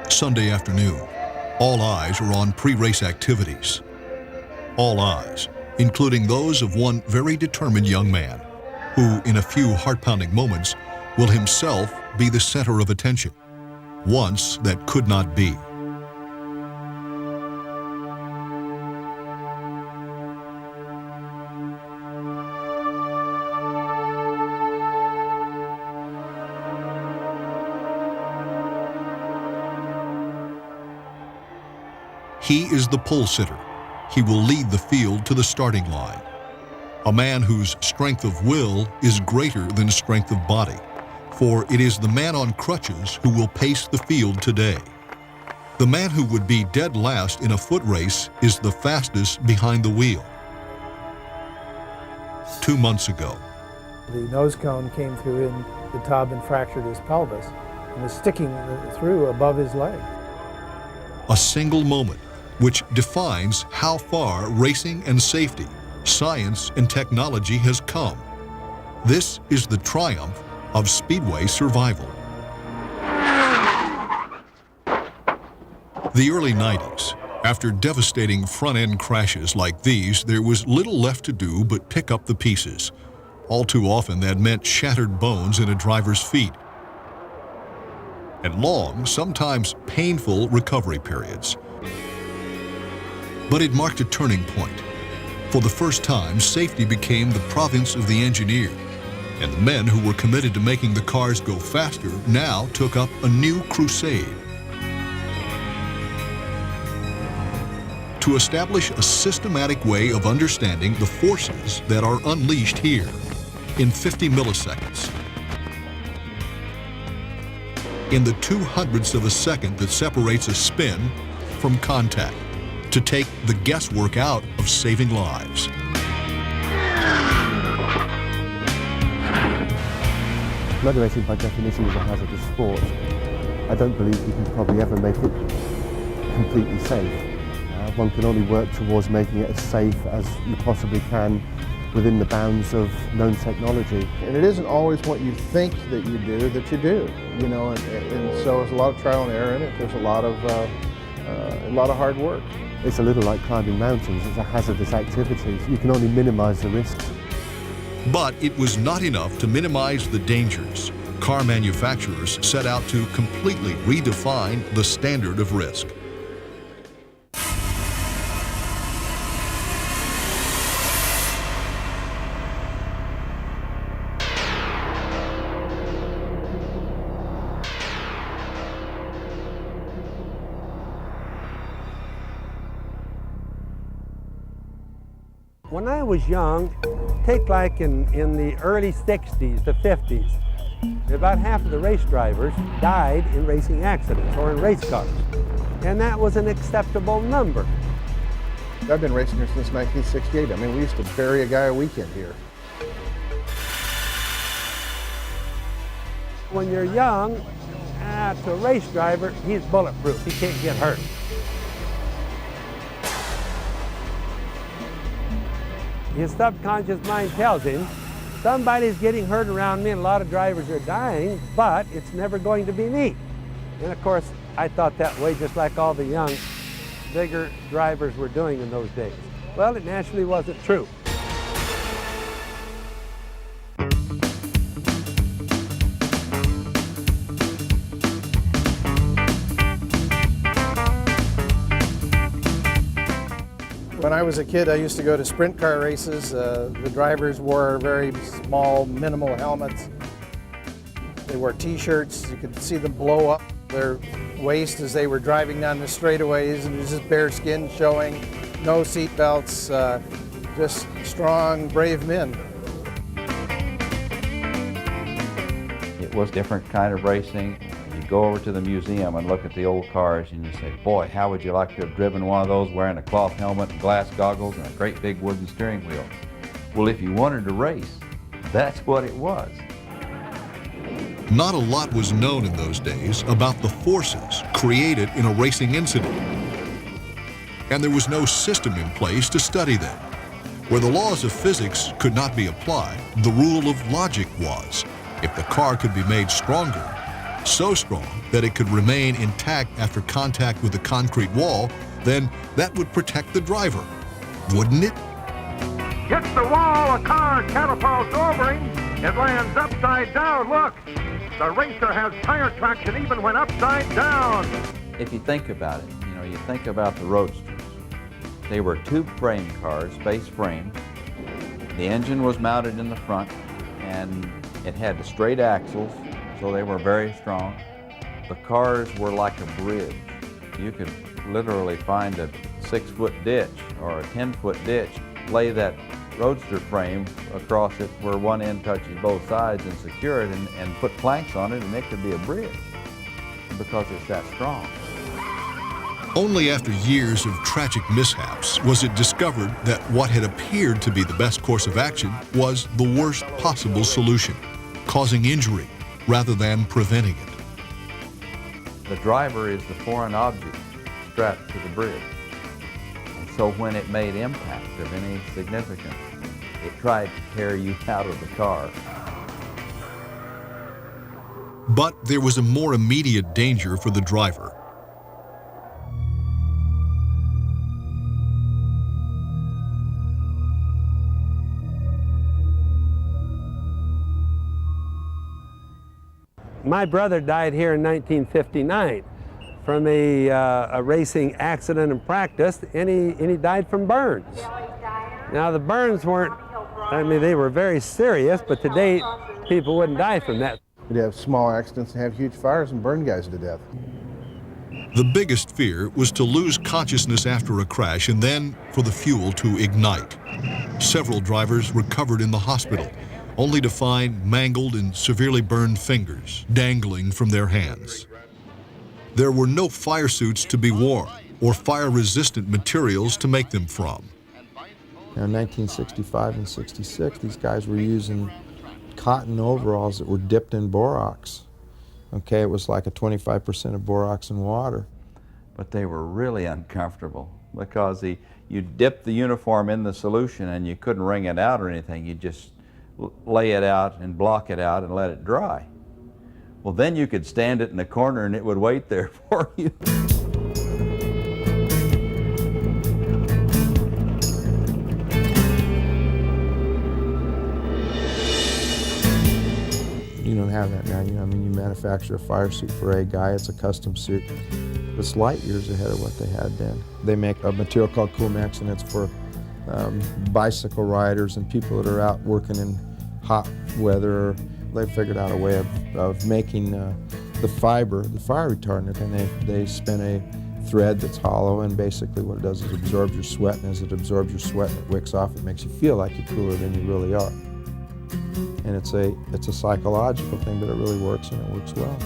Sunday afternoon, all eyes are on pre-race activities. All eyes, including those of one very determined young man, who in a few heart-pounding moments will himself be the center of attention. Once that could not be. He is the pole sitter. He will lead the field to the starting line. A man whose strength of will is greater than strength of body, for it is the man on crutches who will pace the field today. The man who would be dead last in a foot race is the fastest behind the wheel. 2 months ago, the nose cone came through in the tub and fractured his pelvis and was sticking through above his leg. A single moment which defines how far racing and safety, science and technology has come. This is the triumph of Speedway survival. The early 90s, after devastating front-end crashes like these, there was little left to do but pick up the pieces. All too often that meant shattered bones in a driver's feet and long, sometimes painful recovery periods. But it marked a turning point. For the first time, safety became the province of the engineer, and the men who were committed to making the cars go faster now took up a new crusade to establish a systematic way of understanding the forces that are unleashed here in 50 milliseconds. In the 200ths of a second that separates a spin from contact, to take the guesswork out of saving lives. Motor racing by definition is a hazardous sport. I don't believe you can probably ever make it completely safe. One can only work towards making it as safe as you possibly can within the bounds of known technology. And it isn't always what you think that you do, you know, and so there's a lot of trial and error in it. There's a lot of hard work. It's a little like climbing mountains. It's a hazardous activity. You can only minimize the risks. But it was not enough to minimize the dangers. Car manufacturers set out to completely redefine the standard of risk. When I was young, take like in the early 60s to 50s, about half of the race drivers died in racing accidents or in race cars. And that was an acceptable number. I've been racing here since 1968. I mean, we used to bury a guy a weekend here. When you're young, to a race driver, he's bulletproof. He can't get hurt. His subconscious mind tells him, somebody's getting hurt around me and a lot of drivers are dying, but it's never going to be me. And of course, I thought that way just like all the young, bigger drivers were doing in those days. Well, it naturally wasn't true. When I was a kid, I used to go to sprint car races. The drivers wore very small, minimal helmets. They wore t-shirts. You could see them blow up their waist as they were driving down the straightaways, and it was just bare skin showing, no seat belts, just strong, brave men. It was different kind of racing. You go over to the museum and look at the old cars and you say, boy, how would you like to have driven one of those wearing a cloth helmet and glass goggles and a great big wooden steering wheel? Well, if you wanted to race, that's what it was. Not a lot was known in those days about the forces created in a racing incident. And there was no system in place to study them. Where the laws of physics could not be applied, the rule of logic was. If the car could be made stronger, so strong that it could remain intact after contact with a concrete wall, then that would protect the driver, wouldn't it? Hits the wall, a car catapults over him. It lands upside down. Look, the racer has tire traction even when upside down. If you think about it, you think about the Roadsters. They were tube frame cars, base frame. The engine was mounted in the front, and it had straight axles, so they were very strong. The cars were like a bridge. You could literally find a 6-foot ditch or a 10-foot ditch, lay that Roadster frame across it where one end touches both sides and secure it and put planks on it, and it could be a bridge because it's that strong. Only after years of tragic mishaps was it discovered that what had appeared to be the best course of action was the worst possible solution, causing injury rather than preventing it. The driver is the foreign object strapped to the bridge. And so when it made impact of any significance, it tried to tear you out of the car. But there was a more immediate danger for the driver. My brother died here in 1959 from a racing accident in practice, and he died from burns. Now the burns weren't, they were very serious, but to date, people wouldn't die from that. We'd have small accidents and have huge fires and burn guys to death. The biggest fear was to lose consciousness after a crash and then for the fuel to ignite. Several drivers recovered in the hospital, only to find mangled and severely burned fingers dangling from their hands. There were no fire suits to be worn or fire-resistant materials to make them from. Now, in 1965 and 66, these guys were using cotton overalls that were dipped in borax. Okay, it was like a 25% of borax in water. But they were really uncomfortable because you dipped the uniform in the solution and you couldn't wring it out or anything. You just lay it out and block it out and let it dry. Well, then you could stand it in the corner and it would wait there for you. You don't have that now. You manufacture a fire suit for a guy, it's a custom suit. It's light years ahead of what they had then. They make a material called Coolmax, and it's for bicycle riders and people that are out working in hot weather. They figured out a way of making the fiber, the fire retardant, and they spin a thread that's hollow, and basically what it does is absorbs your sweat, and as it absorbs your sweat and it wicks off, it makes you feel like you're cooler than you really are. And it's a psychological thing, but it really works, and it works well.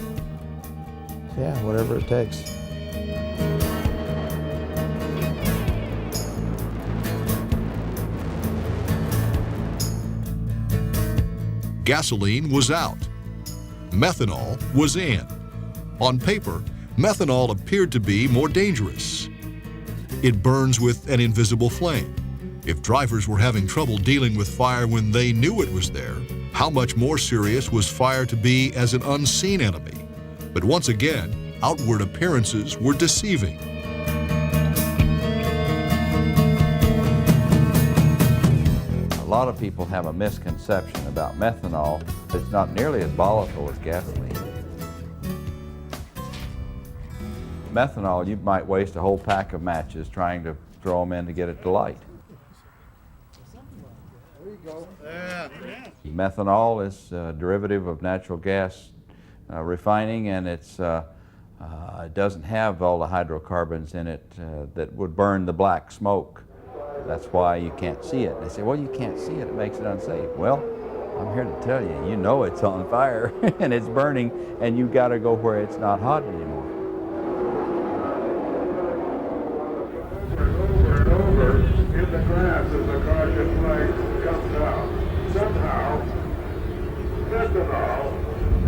Yeah, whatever it takes. Gasoline was out. Methanol was in. On paper, methanol appeared to be more dangerous. It burns with an invisible flame. If drivers were having trouble dealing with fire when they knew it was there, how much more serious was fire to be as an unseen enemy? But once again, outward appearances were deceiving. A lot of people have a misconception about methanol. It's not nearly as volatile as gasoline. Methanol, you might waste a whole pack of matches trying to throw them in to get it to light. Methanol is a derivative of natural gas refining, and it doesn't have all the hydrocarbons in it that would burn the black smoke. That's why you can't see it. They say, well, you can't see it, it makes it unsafe. Well, I'm here to tell you, you know it's on fire and it's burning, and you've got to go where it's not hot anymore. Over in the grass as the caution flag comes out. Somehow, methanol,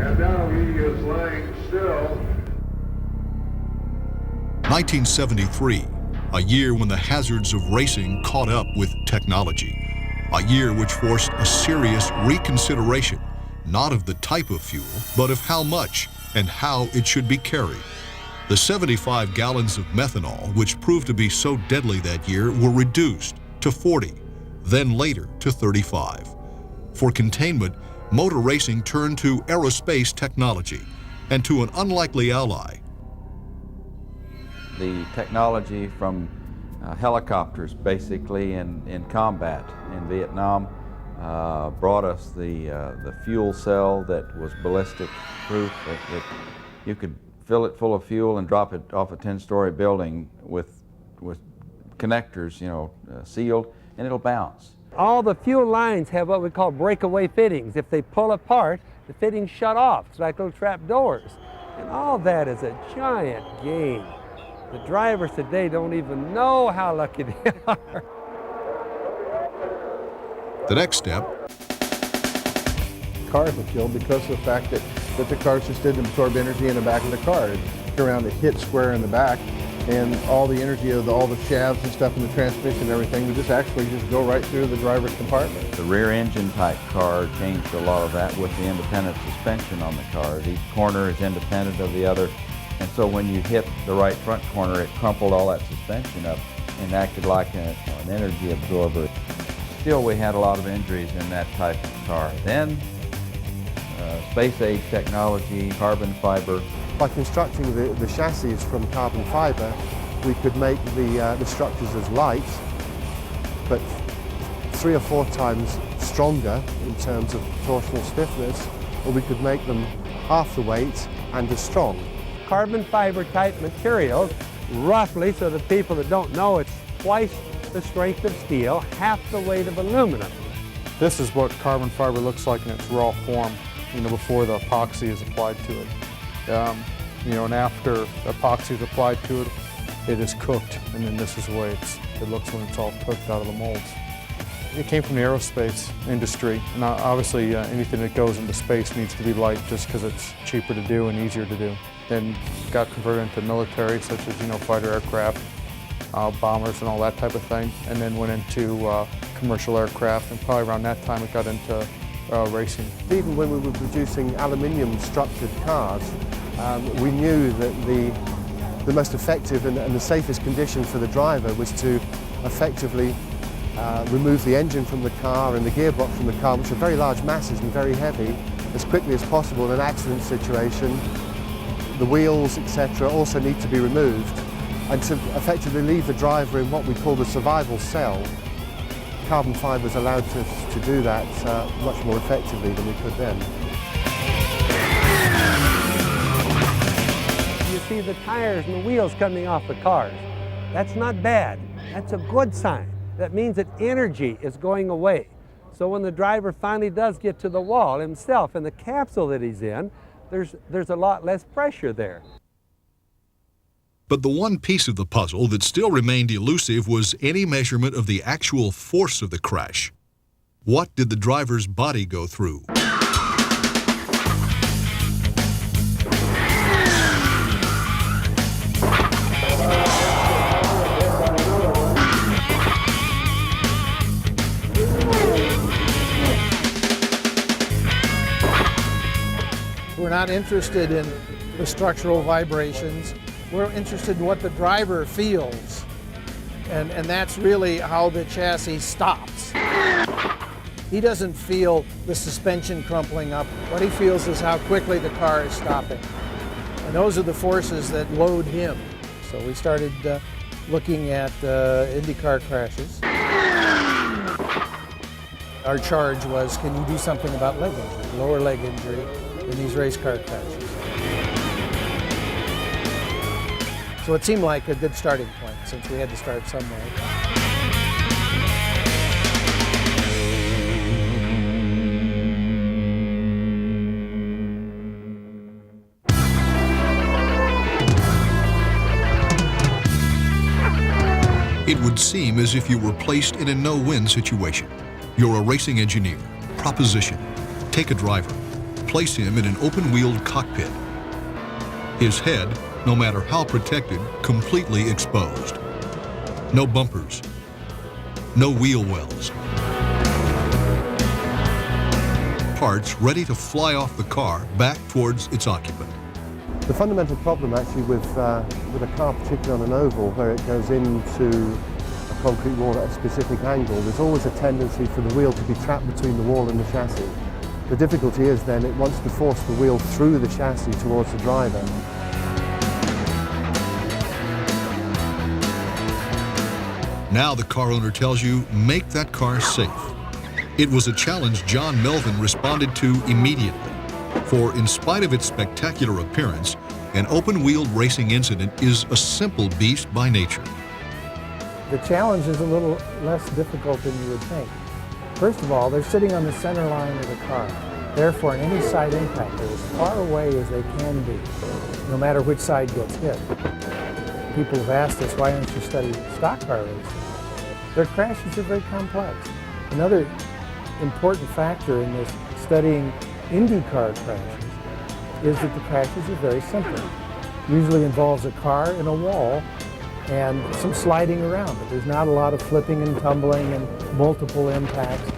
and now he is laying still. 1973, a year when the hazards of racing caught up with technology. A year which forced a serious reconsideration, not of the type of fuel, but of how much and how it should be carried. The 75 gallons of methanol, which proved to be so deadly that year, were reduced to 40, then later to 35. For containment, motor racing turned to aerospace technology and to an unlikely ally. The technology from helicopters, basically in combat in Vietnam, brought us the fuel cell that was ballistic proof. You could fill it full of fuel and drop it off a 10-story building with connectors, sealed, and it'll bounce. All the fuel lines have what we call breakaway fittings. If they pull apart, the fittings shut off. It's like little trap doors. And all that is a giant game. The drivers today don't even know how lucky they are. The next step, Cars were killed because of the fact that the cars just didn't absorb energy in the back of the car. It'd go around, it hit square in the back, and all the energy of all the shafts and stuff in the transmission and everything would just actually go right through the driver's compartment. The rear engine type car changed a lot of that with the independent suspension on the cars. Each corner is independent of the other, and so when you hit the right front corner, it crumpled all that suspension up and acted like an energy absorber. Still, we had a lot of injuries in that type of car. Then, space-age technology, carbon fiber. By constructing the chassis from carbon fiber, we could make the structures as light, but 3 or 4 times stronger in terms of torsional stiffness, or we could make them half the weight and as strong. Carbon fiber type materials, roughly, so the people that don't know, it's twice the strength of steel, half the weight of aluminum. This is what carbon fiber looks like in its raw form, before the epoxy is applied to it. And after epoxy is applied to it, it is cooked, and then this is the way it looks when it's all cooked out of the molds. It came from the aerospace industry, and obviously anything that goes into space needs to be light just because it's cheaper to do and easier to do. Then got converted into military, such as fighter aircraft, bombers and all that type of thing, and then went into commercial aircraft, and probably around that time it got into racing. Even when we were producing aluminium structured cars, we knew that the most effective and the safest condition for the driver was to effectively remove the engine from the car and the gearbox from the car, which are very large masses and very heavy, as quickly as possible in an accident situation. The wheels, etc., also need to be removed, and to effectively leave the driver in what we call the survival cell. Carbon fibre is allowed to do that much more effectively than we could then. You see the tires and the wheels coming off the cars. That's not bad. That's a good sign. That means that energy is going away. So when the driver finally does get to the wall himself in the capsule that he's in, there's a lot less pressure there. but the one piece of the puzzle that still remained elusive was any measurement of the actual force of the crash. What did the driver's body go through? We're not interested in the structural vibrations. We're interested in what the driver feels. And that's really how the chassis stops. He doesn't feel the suspension crumpling up. What he feels is how quickly the car is stopping. And those are the forces that load him. So we started looking at Indy car crashes. Our charge was, can you do something about leg injury, lower leg injury in these race car crashes? So it seemed like a good starting point since we had to start somewhere. It would seem as if you were placed in a no-win situation. You're a racing engineer. Proposition: take a driver, place him in an open-wheeled cockpit. His head, no matter how protected, completely exposed. No bumpers, no wheel wells. Parts ready to fly off the car back towards its occupant. The fundamental problem actually with a car, particularly on an oval, where it goes into a concrete wall at a specific angle, there's always a tendency for the wheel to be trapped between the wall and the chassis. The difficulty is then it wants to force the wheel through the chassis towards the driver. Now the car owner tells you, make that car safe. It was a challenge John Melvin responded to immediately. For in spite of its spectacular appearance, an open-wheeled racing incident is a simple beast by nature. The challenge is a little less difficult than you would think. First of all, they're sitting on the center line of the car. Therefore, in any side impact, they're as far away as they can be, no matter which side gets hit. People have asked us, why don't you study stock car racing? Their crashes are very complex. Another important factor in this studying Indy car crashes is that the crashes are very simple. Usually involves a car and a wall and some sliding around, but there's not a lot of flipping and tumbling and multiple impacts.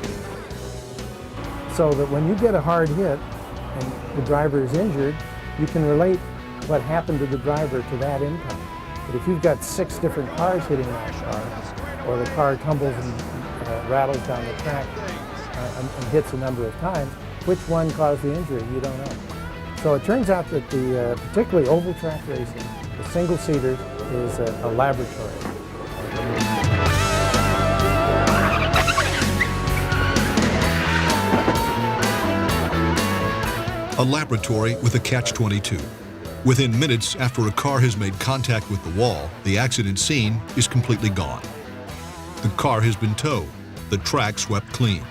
So that when you get a hard hit and the driver is injured, you can relate what happened to the driver to that impact. But if you've got 6 different cars hitting that car, or the car tumbles and rattles down the track and hits a number of times, which one caused the injury? You don't know. So it turns out that the particularly oval track racing, the single-seaters, is a laboratory. A laboratory with a catch-22. Within minutes after a car has made contact with the wall, the accident scene is completely gone. The car has been towed, the track swept clean.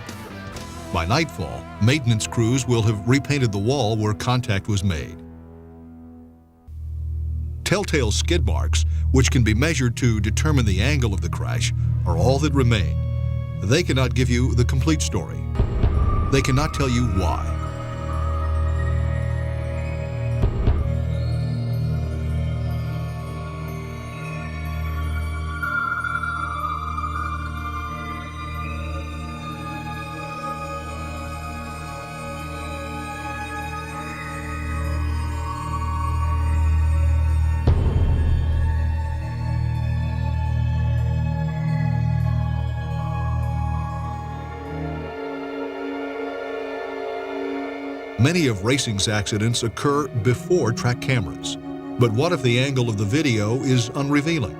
By nightfall, maintenance crews will have repainted the wall where contact was made. Telltale skid marks, which can be measured to determine the angle of the crash, are all that remain. They cannot give you the complete story. They cannot tell you why. Many of racing's accidents occur before track cameras. But what if the angle of the video is unrevealing?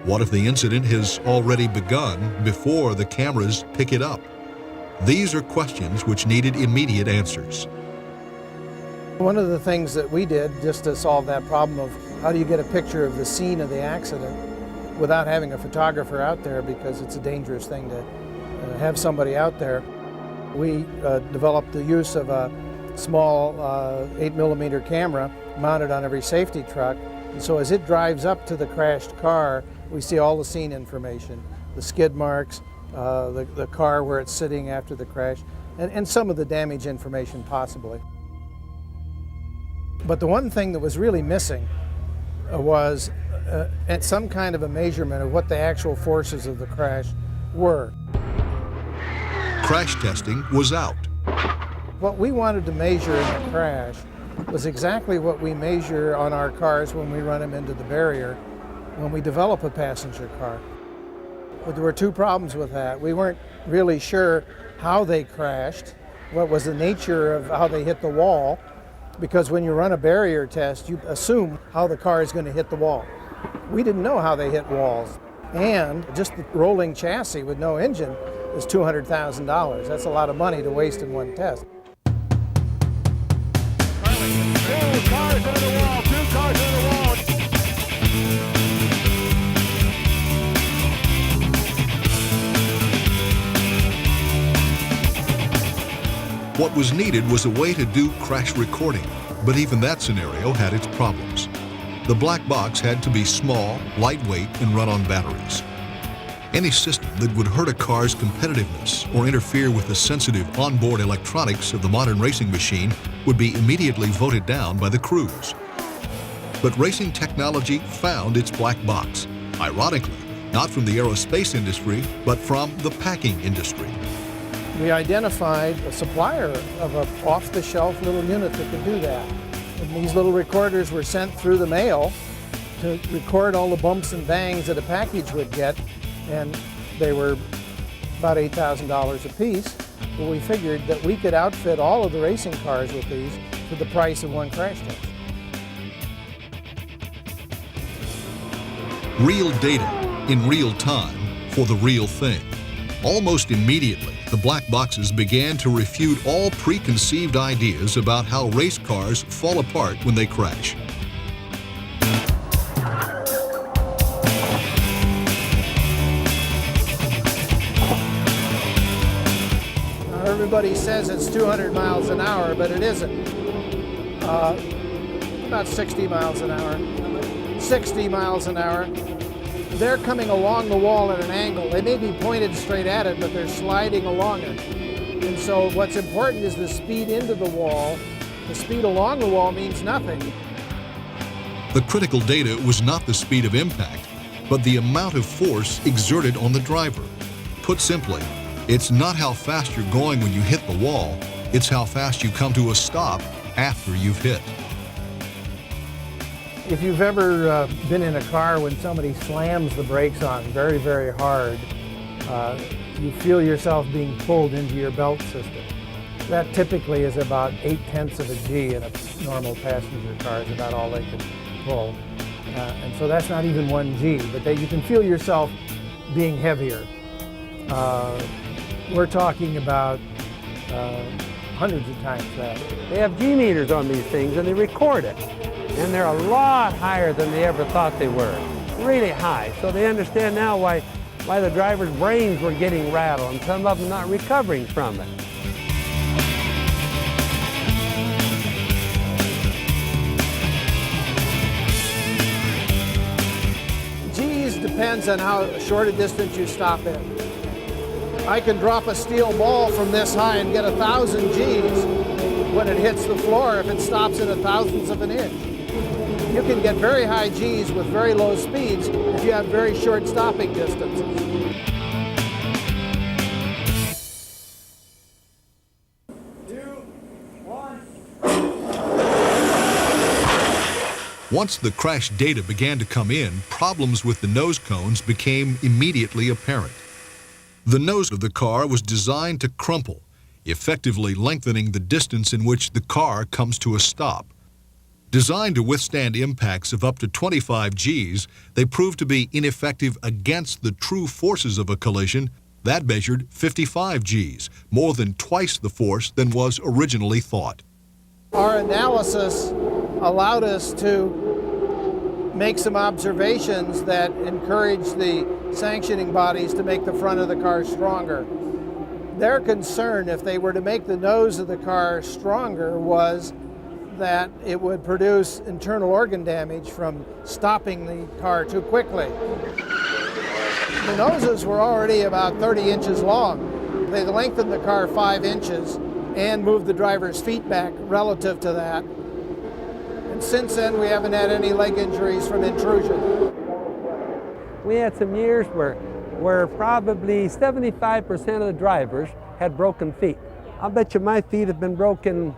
What if the incident has already begun before the cameras pick it up? These are questions which needed immediate answers. One of the things that we did just to solve that problem of how do you get a picture of the scene of the accident without having a photographer out there, because it's a dangerous thing to have somebody out there, we developed the use of a small 8mm camera mounted on every safety truck. And so as it drives up to the crashed car, we see all the scene information, the skid marks, the car where it's sitting after the crash, and some of the damage information possibly. But the one thing that was really missing was at some kind of a measurement of what the actual forces of the crash were. Crash testing was out. What we wanted to measure in the crash was exactly what we measure on our cars when we run them into the barrier when we develop a passenger car. But there were 2 problems with that. We weren't really sure how they crashed, what was the nature of how they hit the wall, because when you run a barrier test, you assume how the car is going to hit the wall. We didn't know how they hit walls. And just the rolling chassis with no engine is $200,000. That's a lot of money to waste in one test. 2 cars into the wall, 2 cars into the wall. What was needed was a way to do crash recording, but even that scenario had its problems. The black box had to be small, lightweight, and run on batteries. Any system that would hurt a car's competitiveness or interfere with the sensitive onboard electronics of the modern racing machine would be immediately voted down by the crews. But racing technology found its black box, ironically, not from the aerospace industry, but from the packing industry. We identified a supplier of an off-the-shelf little unit that could do that. And these little recorders were sent through the mail to record all the bumps and bangs that a package would get, and they were about $8,000 a piece. Well, we figured that we could outfit all of the racing cars with these for the price of one crash test. Real data in real time for the real thing. Almost immediately, the black boxes began to refute all preconceived ideas about how race cars fall apart when they crash. Everybody says it's 200 miles an hour, but it isn't. About 60 miles an hour. 60 miles an hour. They're coming along the wall at an angle. They may be pointed straight at it, but they're sliding along it. And so what's important is the speed into the wall. The speed along the wall means nothing. The critical data was not the speed of impact, but the amount of force exerted on the driver. Put simply, it's not how fast you're going when you hit the wall, it's how fast you come to a stop after you've hit. If you've ever been in a car when somebody slams the brakes on very, very hard, you feel yourself being pulled into your belt system. That typically is about 0.8 of a G in a normal passenger car, is about all they can pull. And so that's not even 1 G, but you can feel yourself being heavier. We're talking about hundreds of times that. They have G meters on these things and they record it. And they're a lot higher than they ever thought they were. Really high. So they understand now why the drivers' brains were getting rattled and some of them not recovering from it. G's depends on how short a distance you stop in. I can drop a steel ball from this high and get 1,000 G's when it hits the floor if it stops in 1,000th of an inch. You can get very high G's with very low speeds if you have very short stopping distances. Once the crash data began to come in, problems with the nose cones became immediately apparent. The nose of the car was designed to crumple, effectively lengthening the distance in which the car comes to a stop. Designed to withstand impacts of up to 25 Gs, they proved to be ineffective against the true forces of a collision. That measured 55 Gs, more than twice the force than was originally thought. Our analysis allowed us to make some observations that encouraged the sanctioning bodies to make the front of the car stronger. Their concern, if they were to make the nose of the car stronger, was that it would produce internal organ damage from stopping the car too quickly. The noses were already about 30 inches long. They lengthened the car 5 inches and moved the driver's feet back relative to that. And since then, we haven't had any leg injuries from intrusion. We had some years where probably 75% of the drivers had broken feet. I'll bet you my feet have been broken,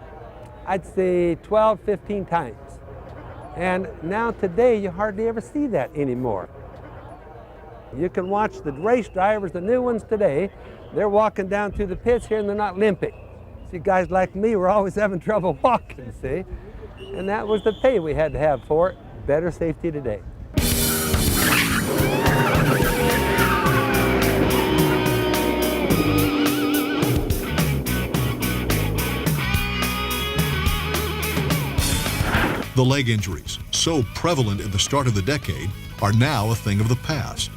I'd say 12, 15 times. And now today, you hardly ever see that anymore. You can watch the race drivers, the new ones today, they're walking down through the pits here and they're not limping. See, guys like me were always having trouble walking, see? And that was the pay we had to have for it. Better safety today. The leg injuries, so prevalent at the start of the decade, are now a thing of the past.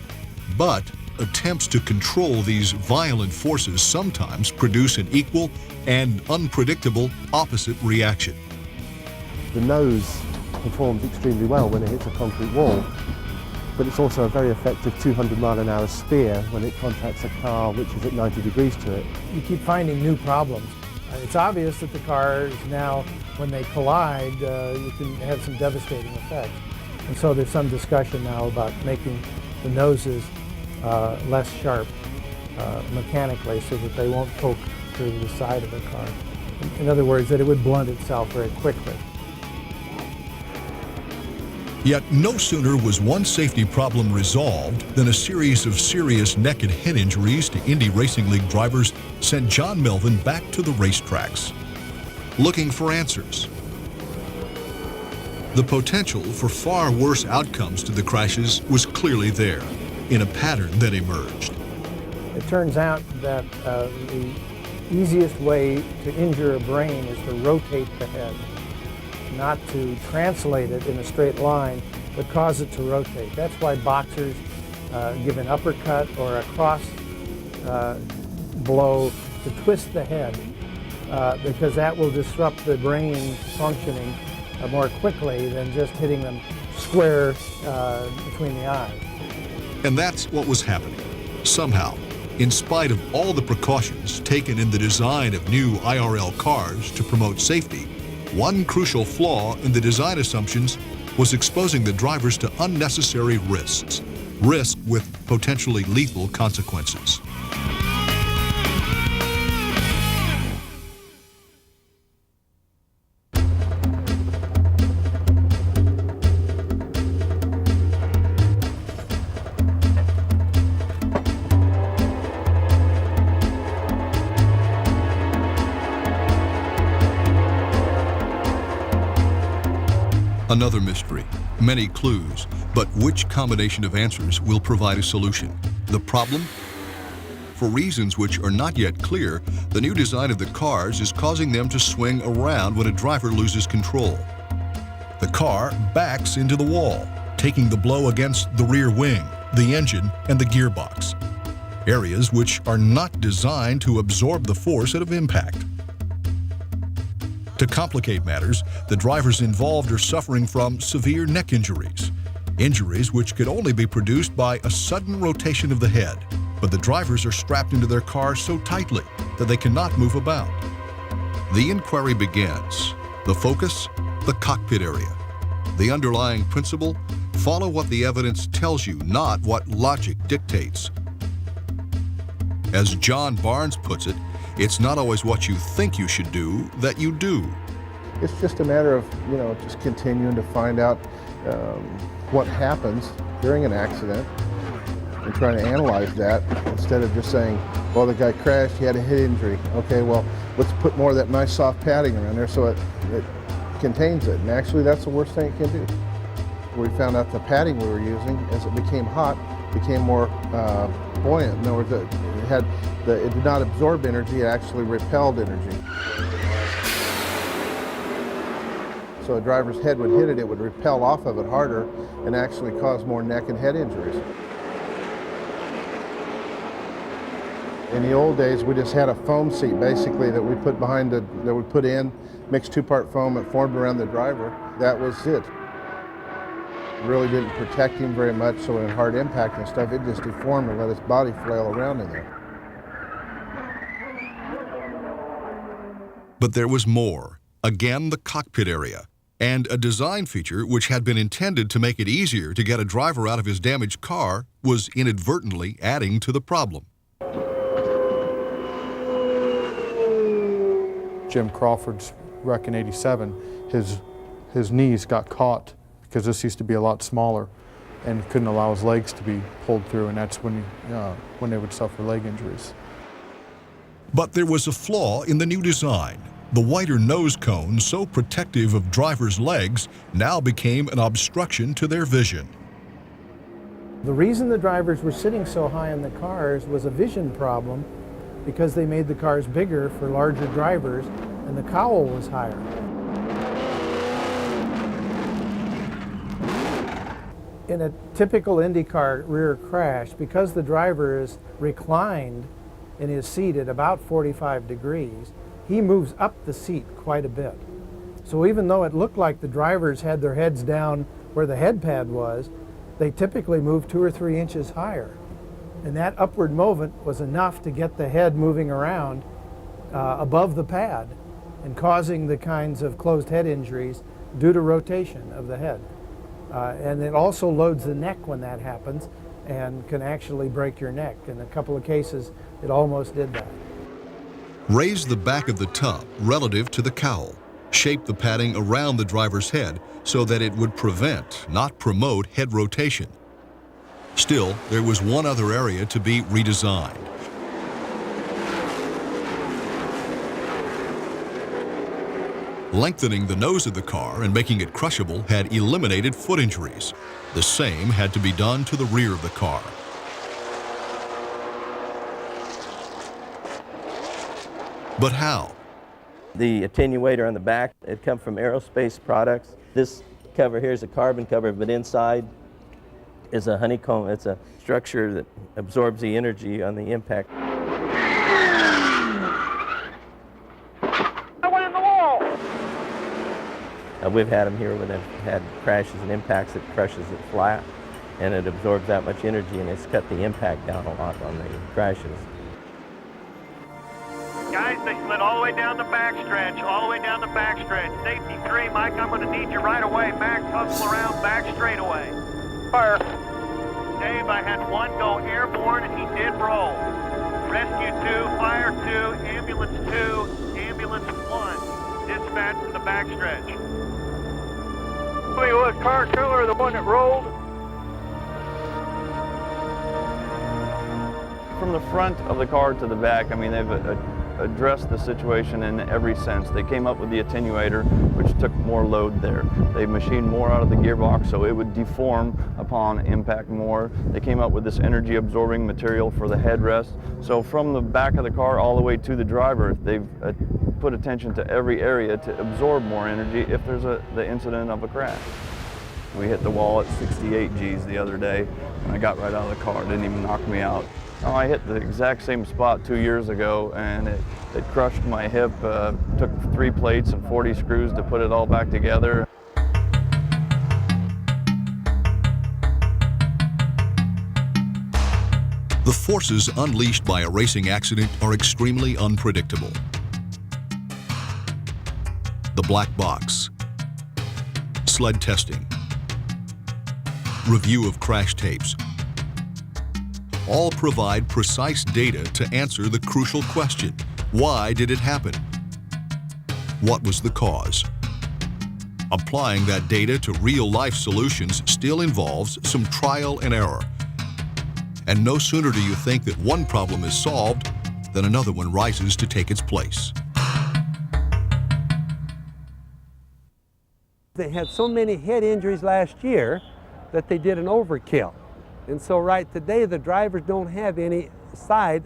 But attempts to control these violent forces sometimes produce an equal and unpredictable opposite reaction. The nose performs extremely well when it hits a concrete wall, but it's also a very effective 200-mile-an-hour steer when it contacts a car which is at 90 degrees to it. You keep finding new problems. It's obvious that the cars now, when they collide, you can have some devastating effects. And so there's some discussion now about making the noses less sharp mechanically so that they won't poke through the side of the car. In other words, that it would blunt itself very quickly. Yet no sooner was one safety problem resolved than a series of serious neck and head injuries to Indy Racing League drivers sent John Melvin back to the racetracks, looking for answers. The potential for far worse outcomes to the crashes was clearly there, in a pattern that emerged. It turns out that the easiest way to injure a brain is to rotate the head, not to translate it in a straight line, but cause it to rotate. That's why boxers give an uppercut or a cross blow to twist the head, because that will disrupt the brain functioning more quickly than just hitting them square between the eyes. And that's what was happening. Somehow, in spite of all the precautions taken in the design of new IRL cars to promote safety, one crucial flaw in the design assumptions was exposing the drivers to unnecessary risks, risk with potentially lethal consequences. Another mystery, many clues, but which combination of answers will provide a solution? The problem? For reasons which are not yet clear, the new design of the cars is causing them to swing around when a driver loses control. The car backs into the wall, taking the blow against the rear wing, the engine, and the gearbox, areas which are not designed to absorb the force of impact. To complicate matters, the drivers involved are suffering from severe neck injuries, injuries which could only be produced by a sudden rotation of the head, but the drivers are strapped into their cars so tightly that they cannot move about. The inquiry begins. The focus, the cockpit area. The underlying principle, follow what the evidence tells you, not what logic dictates. As John Barnes puts it, it's not always what you think you should do that you do. It's just a matter of, just continuing to find out what happens during an accident and trying to analyze that instead of just saying, well, the guy crashed, he had a head injury. Okay, well, let's put more of that nice soft padding around there so it contains it. And actually, that's the worst thing it can do. We found out the padding we were using, as it became hot, became more buoyant. In other words, it did not absorb energy, it actually repelled energy. So a driver's head would hit it, it would repel off of it harder and actually cause more neck and head injuries. In the old days, we just had a foam seat basically that we put behind that we put in, mixed two-part foam and formed around the driver. That was it. Really didn't protect him very much, so in hard impact and stuff, it just deformed and let his body flail around in there. But there was more. Again, the cockpit area, and a design feature which had been intended to make it easier to get a driver out of his damaged car was inadvertently adding to the problem. Jim Crawford's wreck in '87, his knees got caught because this used to be a lot smaller and couldn't allow his legs to be pulled through, and that's when they would suffer leg injuries. But there was a flaw in the new design. The wider nose cone, so protective of drivers' legs, now became an obstruction to their vision. The reason the drivers were sitting so high in the cars was a vision problem because they made the cars bigger for larger drivers and the cowl was higher. In a typical IndyCar rear crash, because the driver is reclined in his seat at about 45 degrees, he moves up the seat quite a bit. So even though it looked like the drivers had their heads down where the head pad was, they typically move 2 or 3 inches higher. And that upward movement was enough to get the head moving around above the pad and causing the kinds of closed head injuries due to rotation of the head. And it also loads the neck when that happens and can actually break your neck. In a couple of cases, it almost did that. Raise the back of the tub relative to the cowl. shape the padding around the driver's head so that it would prevent, not promote, head rotation. Still, there was one other area to be redesigned. Lengthening the nose of the car and making it crushable had eliminated foot injuries. The same had to be done to the rear of the car. But how? The attenuator on the back, it comes from aerospace products. This cover here is a carbon cover, but inside is a honeycomb. It's a structure that absorbs the energy on the impact. We've had them here where they've had crashes and impacts. It crushes it flat, and it absorbs that much energy, and it's cut the impact down a lot on the crashes. Guys, they slid all the way down the backstretch, all the way down the backstretch. Safety 3, Mike, I'm going to need you right away. Max, hustle around, back straightaway. Fire. Dave, I had one go airborne, and he did roll. Rescue 2, fire 2, ambulance 2, ambulance 1. Dispatch to the backstretch. Was car killer the one that rolled? From the front of the car to the back, I mean, they've addressed the situation in every sense. They came up with the attenuator, which took more load there. They machined more out of the gearbox, so it would deform upon impact more. They came up with this energy absorbing material for the headrest. So from the back of the car all the way to the driver, they've put attention to every area to absorb more energy if there's the incident of a crash. We hit the wall at 68 Gs the other day, and I got right out of the car. It didn't even knock me out. Oh, I hit the exact same spot 2 years ago, and it crushed my hip. Took 3 plates and 40 screws to put it all back together. The forces unleashed by a racing accident are extremely unpredictable. The black box, sled testing, review of crash tapes, all provide precise data to answer the crucial question: why did it happen? What was the cause? Applying that data to real-life solutions still involves some trial and error. And no sooner do you think that one problem is solved than another one rises to take its place. They had so many head injuries last year that they did an overkill. And so right today, the drivers don't have any side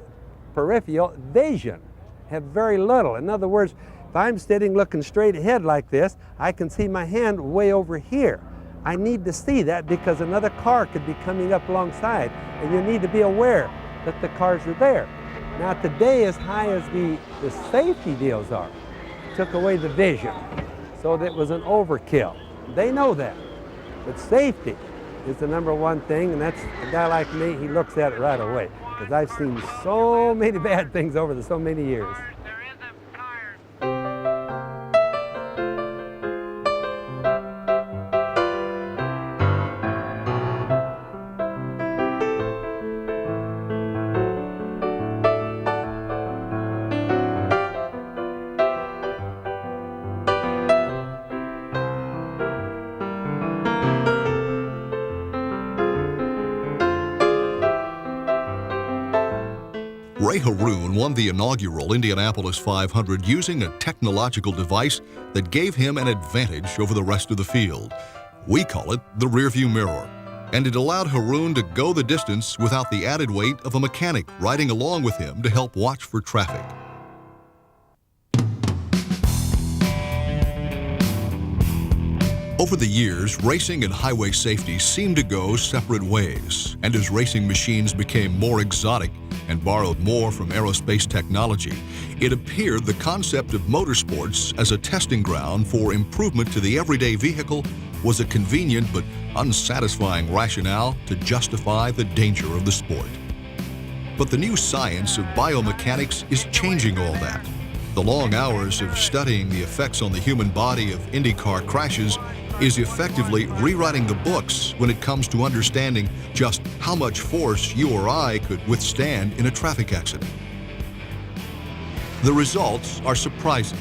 peripheral vision, have very little. In other words, if I'm sitting looking straight ahead like this, I can see my hand way over here. I need to see that because another car could be coming up alongside, and you need to be aware that the cars are there. Now today, as high as the safety deals are, took away the vision. So that was an overkill. They know that. But safety is the #1 thing, and that's a guy like me, he looks at it right away. Because I've seen so many bad things over so many years. Ray Haroon won the inaugural Indianapolis 500 using a technological device that gave him an advantage over the rest of the field. We call it the rearview mirror, and it allowed Haroon to go the distance without the added weight of a mechanic riding along with him to help watch for traffic. Over the years, racing and highway safety seemed to go separate ways, and as racing machines became more exotic and borrowed more from aerospace technology, it appeared the concept of motorsports as a testing ground for improvement to the everyday vehicle was a convenient but unsatisfying rationale to justify the danger of the sport. But the new science of biomechanics is changing all that. The long hours of studying the effects on the human body of IndyCar crashes is effectively rewriting the books when it comes to understanding just how much force you or I could withstand in a traffic accident. The results are surprising.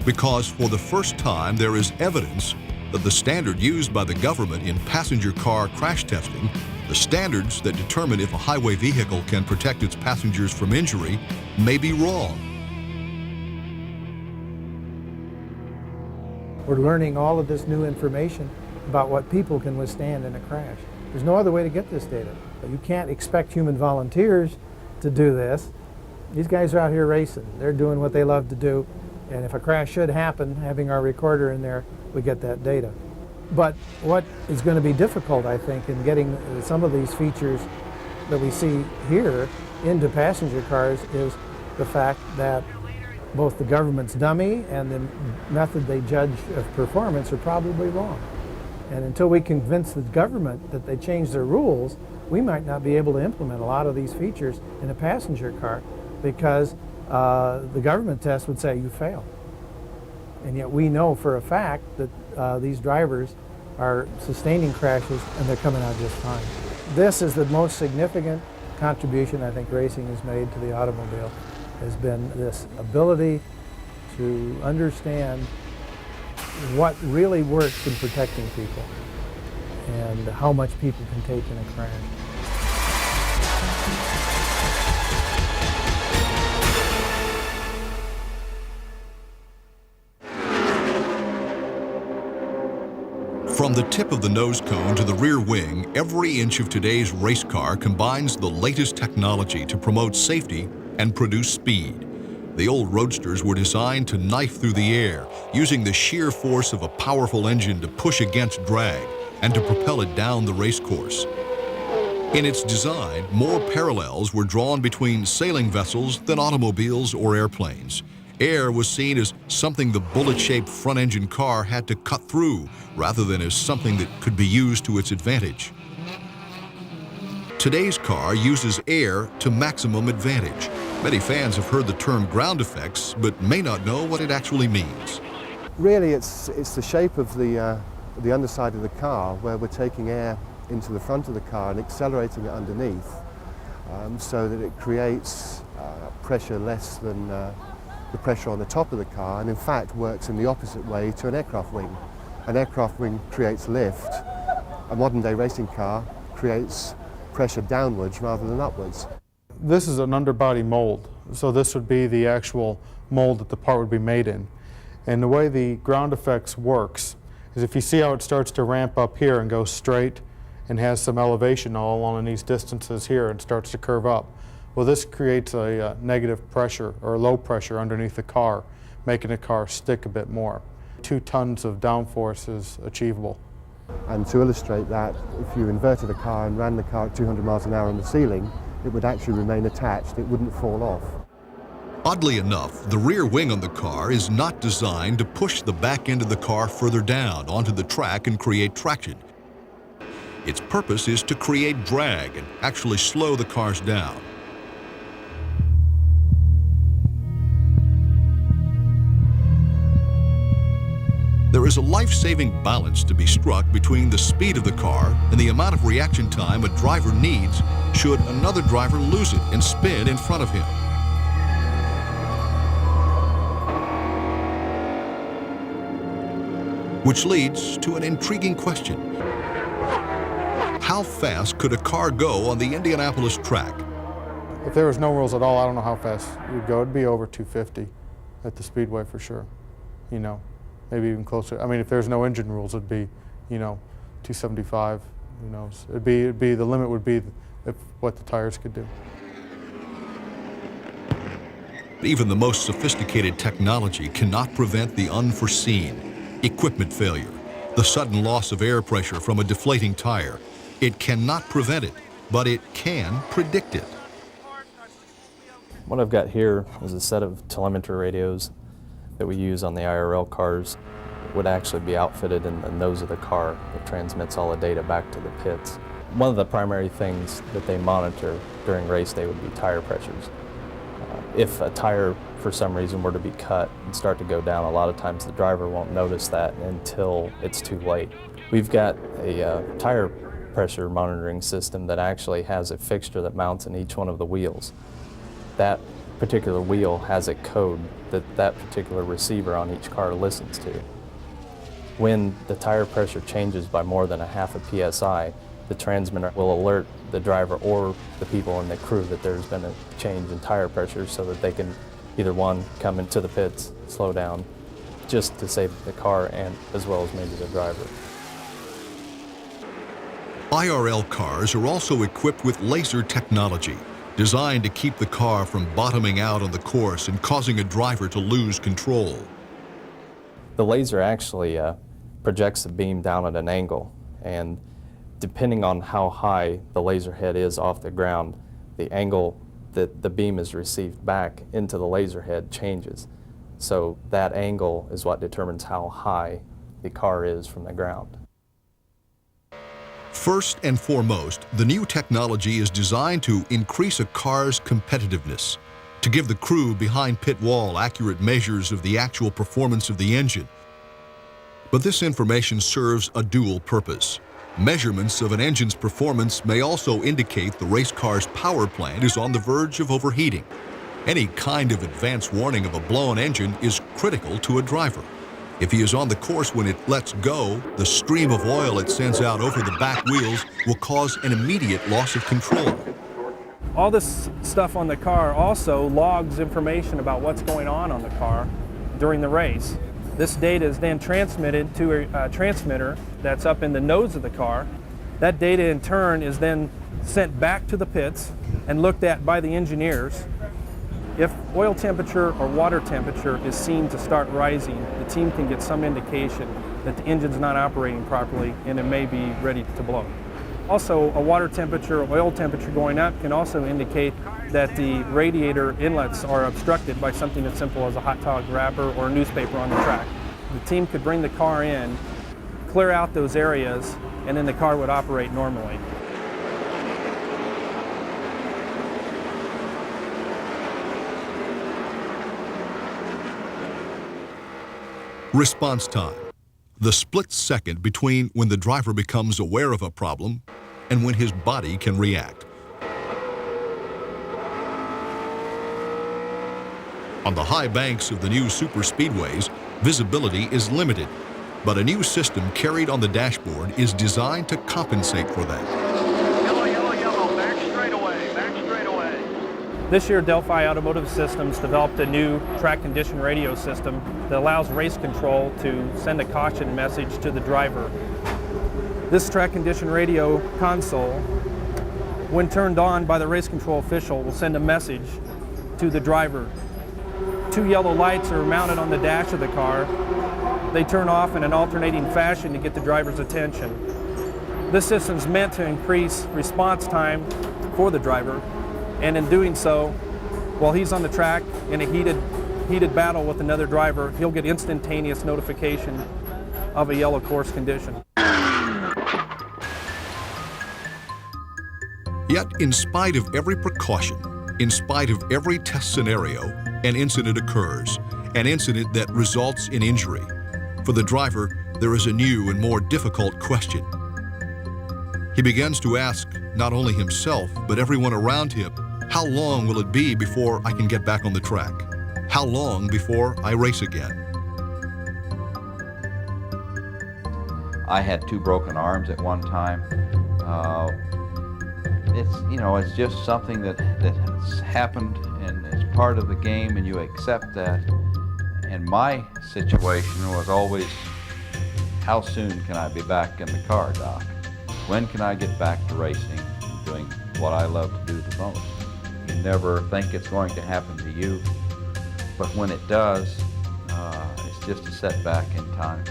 because for the first time there is evidence that the standard used by the government in passenger car crash testing, the standards that determine if a highway vehicle can protect its passengers from injury, may be wrong. We're learning all of this new information about what people can withstand in a crash. There's no other way to get this data. You can't expect human volunteers to do this. These guys are out here racing. They're doing what they love to do. And if a crash should happen, having our recorder in there, we get that data. But what is going to be difficult, I think, in getting some of these features that we see here into passenger cars is the fact that both the government's dummy and the method they judge of performance are probably wrong. And until we convince the government that they change their rules, we might not be able to implement a lot of these features in a passenger car because the government test would say you failed. And yet we know for a fact that these drivers are sustaining crashes and they're coming out just fine. This is the most significant contribution I think racing has made to the automobile, has been this ability to understand what really works in protecting people and how much people can take in a crash. From the tip of the nose cone to the rear wing, every inch of today's race car combines the latest technology to promote safety and produce speed. The old roadsters were designed to knife through the air, using the sheer force of a powerful engine to push against drag and to propel it down the race course. In its design, more parallels were drawn between sailing vessels than automobiles or airplanes. Air was seen as something the bullet-shaped front-engine car had to cut through, rather than as something that could be used to its advantage. Today's car uses air to maximum advantage. Many fans have heard the term ground effects, but may not know what it actually means. Really, it's the shape of the underside of the car, where we're taking air into the front of the car and accelerating it underneath, so that it creates pressure less than the pressure on the top of the car, and in fact works in the opposite way to an aircraft wing. An aircraft wing creates lift. A modern day racing car creates pressure downwards rather than upwards. This is an underbody mold, so this would be the actual mold that the part would be made in. And the way the ground effects works is if you see how it starts to ramp up here and go straight and has some elevation all along these distances here and starts to curve up. Well, this creates a negative pressure or low pressure underneath the car, making the car stick a bit more. 2 tons of downforce is achievable. And to illustrate that, if you inverted a car and ran the car at 200 miles an hour on the ceiling, it would actually remain attached, it wouldn't fall off. Oddly enough, the rear wing on the car is not designed to push the back end of the car further down onto the track and create traction. Its purpose is to create drag and actually slow the cars down. There is a life-saving balance to be struck between the speed of the car and the amount of reaction time a driver needs should another driver lose it and spin in front of him. Which leads to an intriguing question. How fast could a car go on the Indianapolis track? If there was no rules at all, I don't know how fast you'd go. It'd be over 250 at the Speedway for sure, you know. Maybe even closer. I mean, if there's no engine rules, it'd be, 275. Who knows? It'd be the limit would be what the tires could do. Even the most sophisticated technology cannot prevent the unforeseen. Equipment failure, the sudden loss of air pressure from a deflating tire. It cannot prevent it, but it can predict it. What I've got here is a set of telemetry radios that we use on the IRL cars. Would actually be outfitted in the nose of the car that transmits all the data back to the pits. One of the primary things that they monitor during race day would be tire pressures. If a tire for some reason were to be cut and start to go down, a lot of times the driver won't notice that until it's too late. We've got a tire pressure monitoring system that actually has a fixture that mounts in each one of the wheels. That particular wheel has a code that that particular receiver on each car listens to. When the tire pressure changes by more than 0.5 psi, the transmitter will alert the driver or the people in the crew that there's been a change in tire pressure so that they can either one, come into the pits, slow down, just to save the car and as well as maybe the driver. IRL cars are also equipped with laser technology, designed to keep the car from bottoming out on the course and causing a driver to lose control. The laser actually projects the beam down at an angle, and depending on how high the laser head is off the ground, the angle that the beam is received back into the laser head changes. So that angle is what determines how high the car is from the ground. First and foremost, the new technology is designed to increase a car's competitiveness, to give the crew behind pit wall accurate measures of the actual performance of the engine. But this information serves a dual purpose. Measurements of an engine's performance may also indicate the race car's power plant is on the verge of overheating. Any kind of advance warning of a blown engine is critical to a driver. If he is on the course when it lets go, the stream of oil it sends out over the back wheels will cause an immediate loss of control. All this stuff on the car also logs information about what's going on the car during the race. This data is then transmitted to a transmitter that's up in the nose of the car. That data in turn is then sent back to the pits and looked at by the engineers. If oil temperature or water temperature is seen to start rising, the team can get some indication that the engine's not operating properly and it may be ready to blow. Also, a water temperature or oil temperature going up can also indicate that the radiator inlets are obstructed by something as simple as a hot dog wrapper or a newspaper on the track. The team could bring the car in, clear out those areas, and then the car would operate normally. Response time, the split second between when the driver becomes aware of a problem and when his body can react. On the high banks of the new super speedways, visibility is limited, but a new system carried on the dashboard is designed to compensate for that. Yellow, yellow, yellow, back straight away, back straight away. This year, Delphi Automotive Systems developed a new track condition radio system that allows race control to send a caution message to the driver. This track condition radio console, when turned on by the race control official, will send a message to the driver. 2 yellow lights are mounted on the dash of the car. They turn off in an alternating fashion to get the driver's attention. This system is meant to increase response time for the driver, and in doing so, while he's on the track in a heated battle with another driver, he'll get instantaneous notification of a yellow course condition. Yet, in spite of every precaution, in spite of every test scenario, an incident occurs, an incident that results in injury. For the driver, there is a new and more difficult question. He begins to ask not only himself, but everyone around him, how long will it be before I can get back on the track? How long before I race again? I had 2 broken arms at one time. It's just something that has happened and it's part of the game, and you accept that. And my situation was always, how soon can I be back in the car, Doc? When can I get back to racing and doing what I love to do the most? You never think it's going to happen to you, but when it does, it's just a setback in time.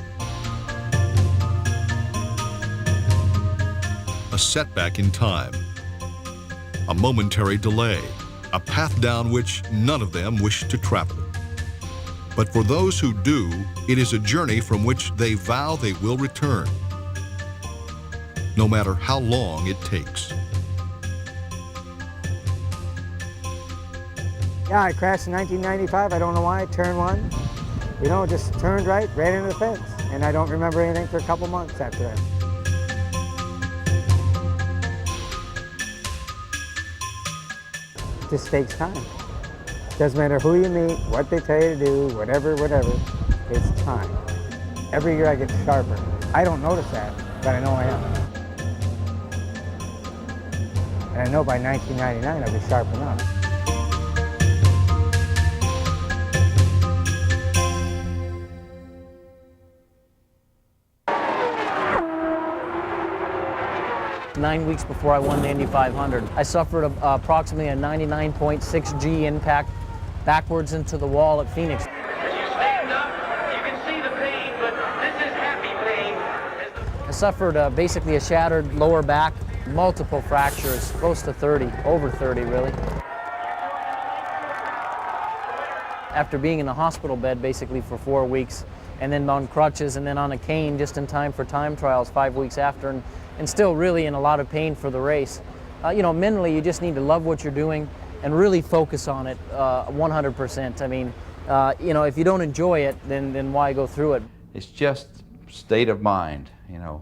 A setback in time, a momentary delay, a path down which none of them wish to travel. But for those who do, it is a journey from which they vow they will return, no matter how long it takes. Yeah, I crashed in 1995. I don't know why. Turn 1, just turned right into the fence. And I don't remember anything for a couple months after that. This takes time. Doesn't matter who you meet, what they tell you to do, whatever, it's time. Every year I get sharper. I don't notice that, but I know I am. And I know by 1999 I'll be sharp enough. Nine weeks before I won the Indy 500, I suffered approximately a 99.6 G impact backwards into the wall at Phoenix. As you stand up, you can see the pain, but this is happy pain. I suffered basically a shattered lower back, multiple fractures, close to 30, over 30 really. After being in the hospital bed basically for 4 weeks, and then on crutches and then on a cane just in time for time trials 5 weeks after, and still really in a lot of pain for the race. You know, mentally you just need to love what you're doing and really focus on it 100%. I mean, you know, if you don't enjoy it, then why go through it? It's just state of mind, you know.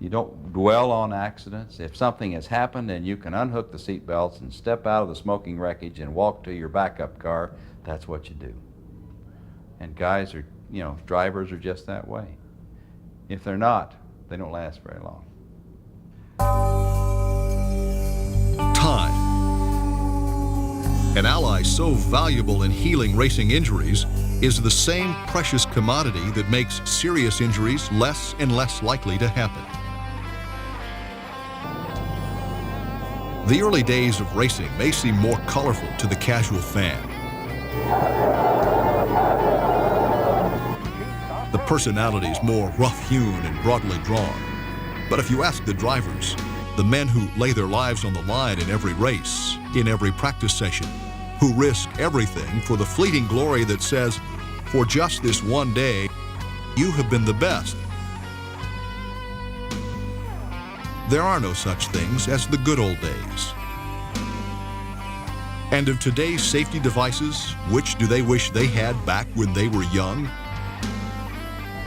You don't dwell on accidents. If something has happened and you can unhook the seat belts and step out of the smoking wreckage and walk to your backup car, that's what you do. And guys are, you know, drivers are just that way. If they're not, they don't last very long. Time. An ally so valuable in healing racing injuries is the same precious commodity that makes serious injuries less and less likely to happen. The early days of racing may seem more colorful to the casual fan. The personalities more rough-hewn and broadly drawn. But if you ask the drivers, the men who lay their lives on the line in every race, in every practice session, who risk everything for the fleeting glory that says, for just this one day, you have been the best. There are no such things as the good old days. And of today's safety devices, which do they wish they had back when they were young?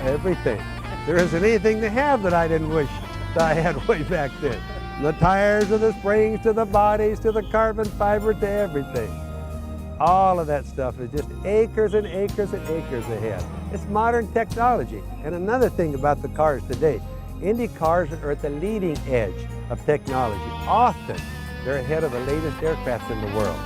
Everything. There isn't anything to have that I didn't wish that I had way back then. The tires to the springs to the bodies to the carbon fiber to everything. All of that stuff is just acres and acres and acres ahead. It's modern technology. And another thing about the cars today, Indy cars are at the leading edge of technology. Often, they're ahead of the latest aircraft in the world.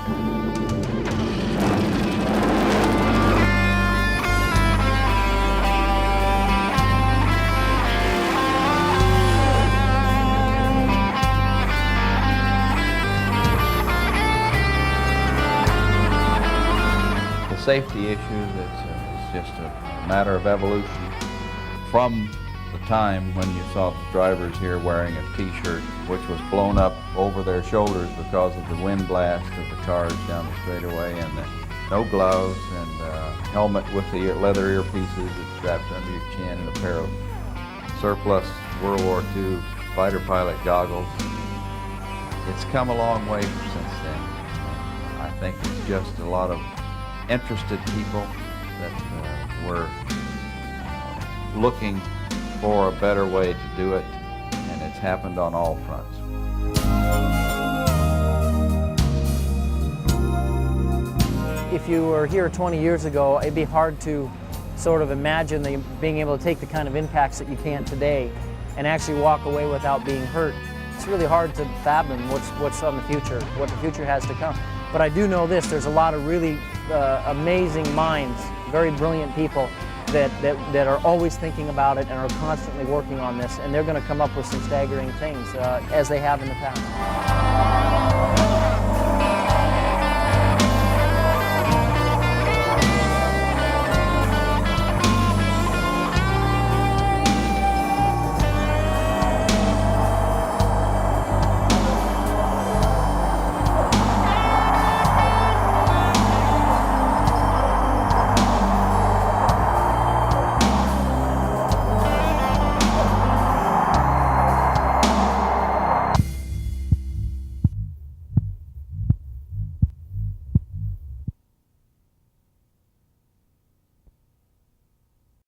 Safety issues, it's just a matter of evolution. From the time when you saw the drivers here wearing a t-shirt which was blown up over their shoulders because of the wind blast of the cars down the straightaway, and no gloves, and helmet with the leather earpieces that's strapped under your chin, and a pair of surplus World War II fighter pilot goggles. It's come a long way since then. I think it's just a lot of interested people that were looking for a better way to do it, and it's happened on all fronts. If you were here 20 years ago, it'd be hard to sort of imagine being able to take the kind of impacts that you can today and actually walk away without being hurt. It's really hard to fathom what's on the future, what the future has to come. But I do know this, there's a lot of really amazing minds, very brilliant people that are always thinking about it and are constantly working on this, and they're going to come up with some staggering things as they have in the past.